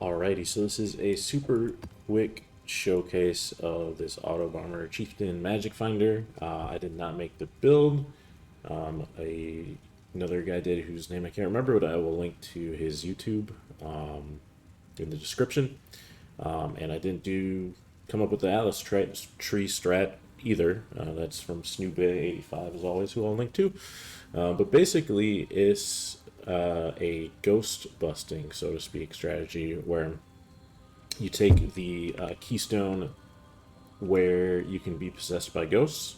Alrighty, so this is a super quick showcase of this Autobomber Chieftain Magic Finder. I did not make the build. Another guy did whose name I can't remember, but I will link to his YouTube in the description. And I didn't come up with the Atlas tree strat either. That's from Snoopy85 as always, who I'll link to. But basically, it's a ghost busting, so to speak, strategy where you take the keystone where you can be possessed by ghosts,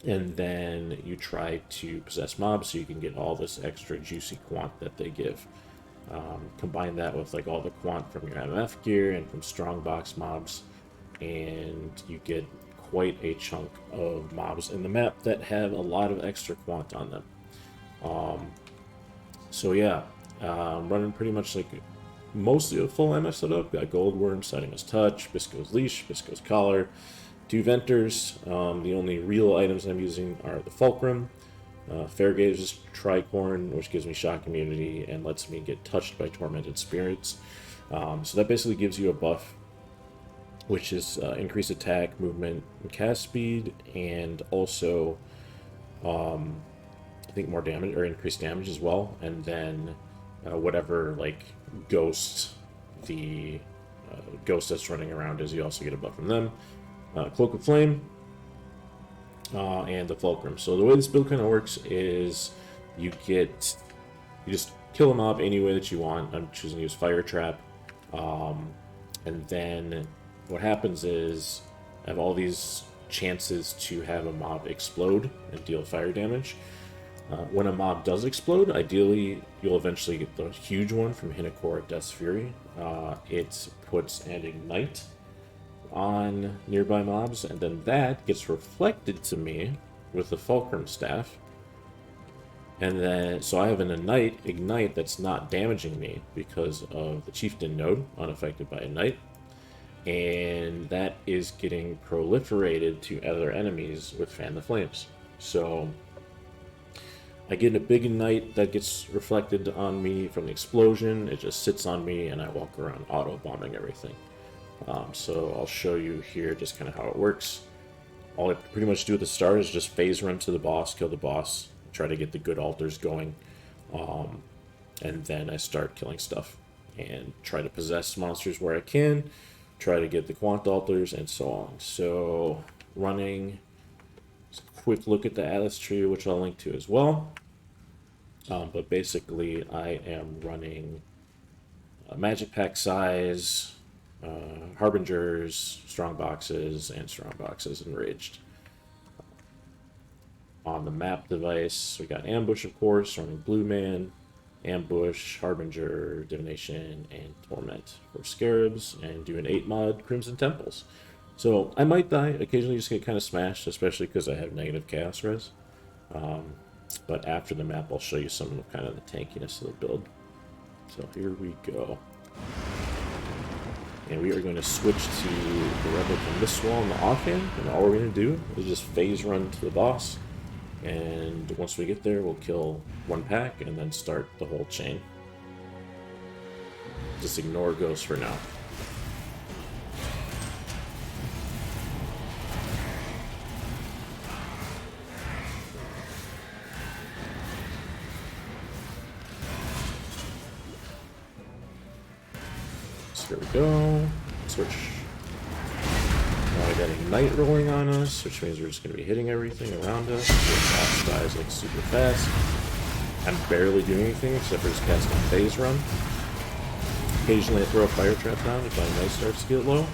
and then you try to possess mobs so you can get all this extra juicy quant that they give. Combine that with like all the quant from your MF gear and from strongbox mobs, and you get quite a chunk of mobs in the map that have a lot of extra quant on them. So yeah, running pretty much like mostly a full MF setup. Got Goldworm, Sightingless Touch, Bisco's Leash, Bisco's Collar, 2 Venters. The only real items I'm using are the Fulcrum, Fairgaze's Tricorn, which gives me shock immunity and lets me get touched by tormented spirits. So that basically gives you a buff, which is increased attack, movement, and cast speed, and also I think more damage or increased damage as well. And then whatever like ghost the ghost that's running around is, you also get a buff from them. Cloak of Flame, and the Fulcrum. So the way this build kind of works is you just kill a mob any way that you want. I'm choosing to use Fire Trap, and then what happens is I have all these chances to have a mob explode and deal fire damage. When a mob does explode, ideally you'll eventually get the huge one from Hinakor Death's Fury. It puts an ignite on nearby mobs, and then that gets reflected to me with the Fulcrum Staff. And then, so I have an ignite that's not damaging me because of the Chieftain node, unaffected by ignite. And that is getting proliferated to other enemies with Fan the Flames. So I get a big ignite that gets reflected on me from the explosion. It just sits on me, and I walk around auto-bombing everything. So I'll show you here just kind of how it works. All I pretty much do at the start is just phase run to the boss, kill the boss, try to get the good altars going, and then I start killing stuff and try to possess monsters where I can, try to get the quant altars, and so on. So running a quick look at the Atlas tree, which I'll link to as well. But basically I am running magic pack size, Harbingers, strong boxes, and strong boxes enraged. On the map device, we got Ambush, of course, running Blue Man, Ambush, Harbinger, Divination, and Torment for Scarabs, and do an 8-mod Crimson Temples. So I might die, occasionally just get kind of smashed, especially because I have negative Chaos Res. But after the map, I'll show you some of kind of the tankiness of the build. So here we go. And we are going to switch to the Rebel from this wall in the offhand, and all we're going to do is just phase run to the boss. And once we get there, we'll kill one pack and then start the whole chain. Just ignore ghosts for now. So here we go. Switch. Now we got Ignite rolling on us, which means we're just going to be hitting everything around us. The boss dies like super fast. I'm barely doing anything except for just casting phase run. Occasionally I throw a fire trap down if my Ignite starts to get low.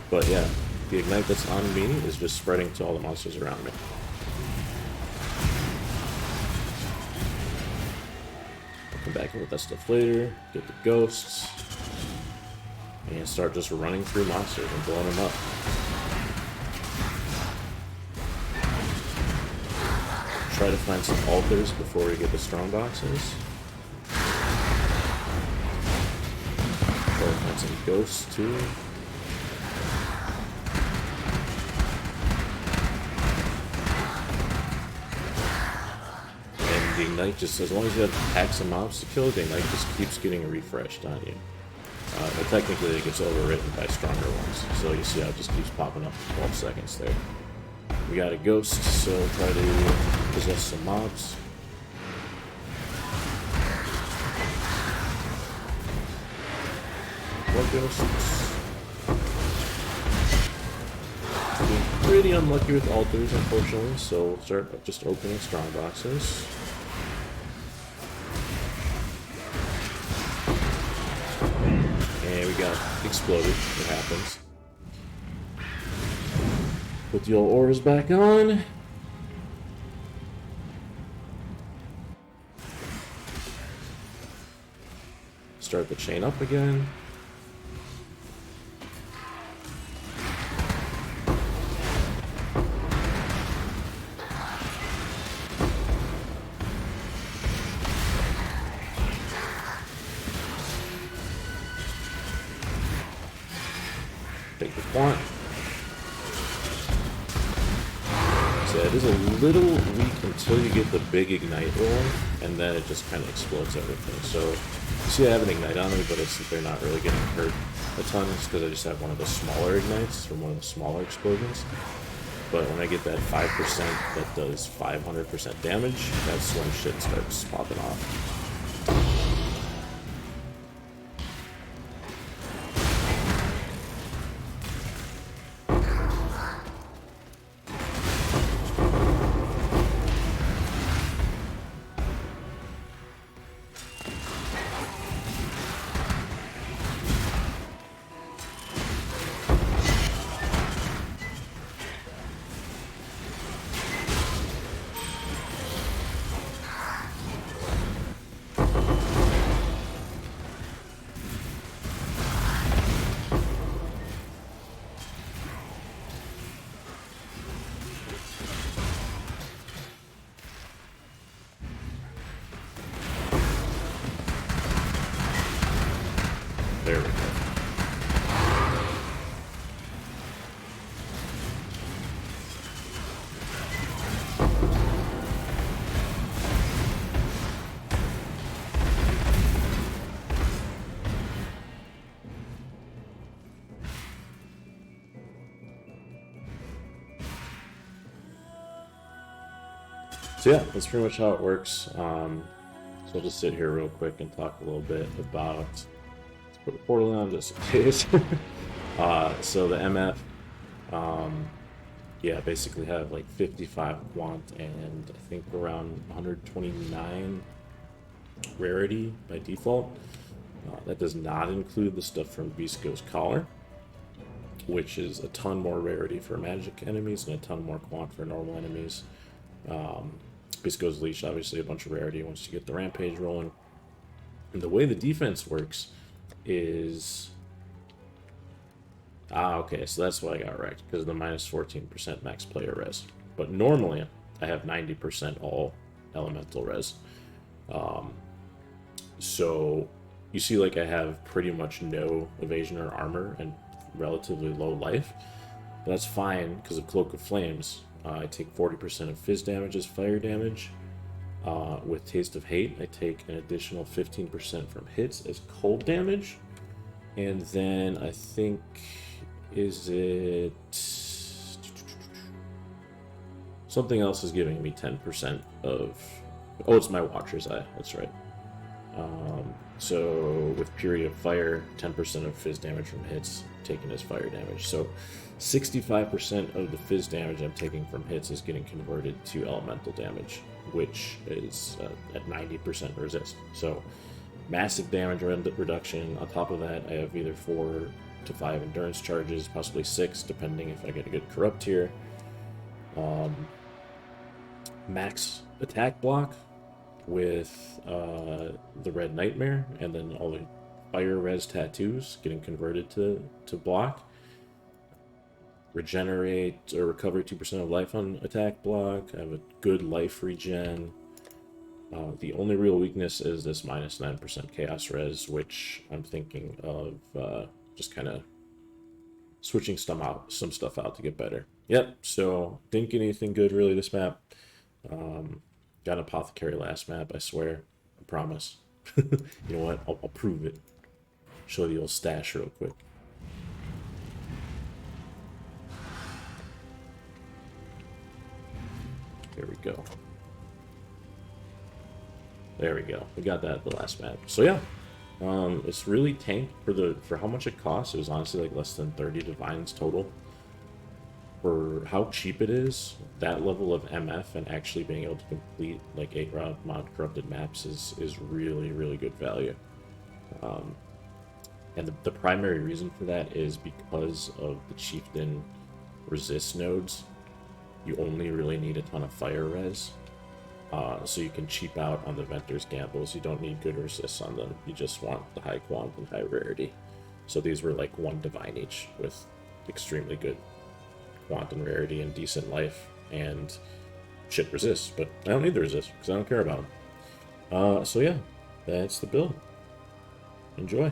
But yeah, the Ignite that's on me is just spreading to all the monsters around me. I'll come back in with that stuff later, get the ghosts, and start just running through monsters and blowing them up. Try to find some altars before we get the strong boxes. Try to find some ghosts too. And the Ignite just, as long as you have packs of mobs to kill, the Ignite just keeps getting refreshed on you. But technically it gets overwritten by stronger ones. So you see how it just keeps popping up for 12 seconds there. We got a ghost, so try to possess some mobs. More ghosts. Being pretty unlucky with altars, unfortunately, so we'll start just opening strong boxes. And we got exploded. It happens. Put the old auras back on. Start the chain up again. Take the quant. So it is a little weak until you get the big ignite roll, and then it just kind of explodes everything. So you see I have an ignite on me, but they're not really getting hurt a ton. It's because I just have one of the smaller ignites from one of the smaller explosions. But when I get that 5% that does 500% damage, that's when shit starts popping off. There we go. So yeah, that's pretty much how it works. So I'll just sit here real quick and talk a little bit about. Put the portal on just in case. So the MF, yeah, basically have like 55 quant and I think around 129 rarity by default. That does not include the stuff from Beast Ghost Collar, which is a ton more rarity for magic enemies and a ton more quant for normal enemies. Beast Ghost Leash, obviously a bunch of rarity once you get the rampage rolling. And the way the defense works is okay, so that's why I got wrecked, because of the minus 14% max player res. But normally I have 90% all elemental res. So you see, like, I have pretty much no evasion or armor and relatively low life. But that's fine because of Cloak of Flames. I take 40% of fizz damage as fire damage. With Taste of Hate, I take an additional 15% from hits as cold damage. And then I think, is it... something else is giving me 10% of... oh, it's my Watcher's Eye, that's right. So with Fury of Fire, 10% of fizz damage from hits taken as fire damage. So 65% of the fizz damage I'm taking from hits is getting converted to elemental damage, which is at 90% resist. So massive damage reduction. On top of that, I have either 4 to 5 endurance charges, possibly 6, depending if I get a good corrupt here. Max attack block with the Red Nightmare, and then all the fire res tattoos getting converted to block. Regenerate or recover 2% of life on attack block. I have a good life regen. The only real weakness is this minus 9% chaos res, which I'm thinking of just kind of switching some stuff out to get better. Yep, so didn't get anything good really this map. Got an apothecary last map, I swear. I promise. You know what? I'll prove it. show the old stash real quick. There we go. There we go. We got that the last map. So yeah, it's really tanked for how much it costs. It was honestly like less than 30 divines total. For how cheap it is, that level of MF and actually being able to complete like 8-round mod corrupted maps is really, really good value. And the primary reason for that is because of the Chieftain resist nodes. You only really need a ton of fire res. So you can cheap out on the Venter's Gambles. You don't need good resists on them. You just want the high quant and high rarity. So these were like 1 divine each with extremely good quant and rarity and decent life and shit resist. But I don't need the resist because I don't care about them. So yeah, that's the build. Enjoy.